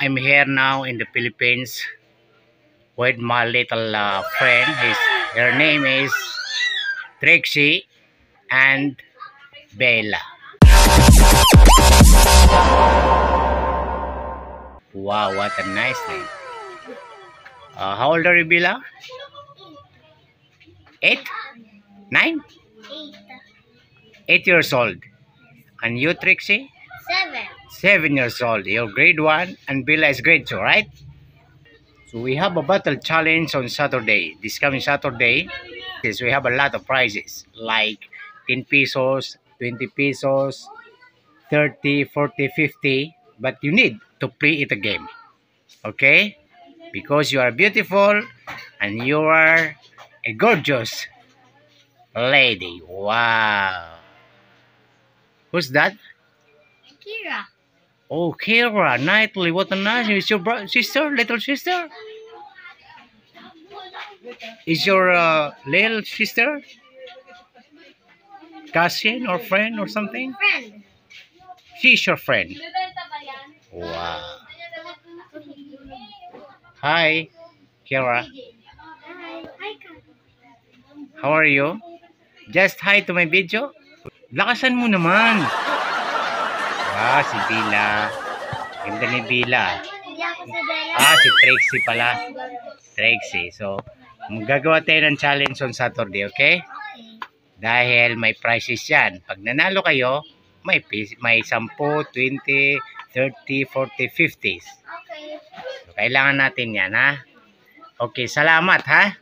I'm here now in the Philippines with my little friend. Her name is Trixie and Bella. Wow, what a nice name. How old are you, Bella? 8? 9? 8 years old. And you, Trixie? 7. 7 years old. You're grade 1 and Bella is grade 2, right? So we have a battle challenge on Saturday. This coming Saturday, we have a lot of prizes like 10 pesos, 20 pesos, 30, 40, 50. But you need to play it a game. Okay? Because you are beautiful and you are a gorgeous lady. Wow. Who's that? Kira. Oh, Kira, Nightly. What a nice. Is your sister, little sister? Is your little sister? Cousin or friend or something? Friend. She's your friend. Wow. Hi, Kira. Hi. Hi, How are you? Just hi to my video. Lakasan mo naman. Si Bila. Ganda ni Bila. Hindi ako si Bella. Si Trixie pala. Trixie. So, magagawa tayo ng challenge on Saturday, okay? Dahil may prizes yan. Pag nanalo kayo, may 10, 20, 30, 40, 50s. Okay. So, kailangan natin yan, ha? Okay, salamat, ha?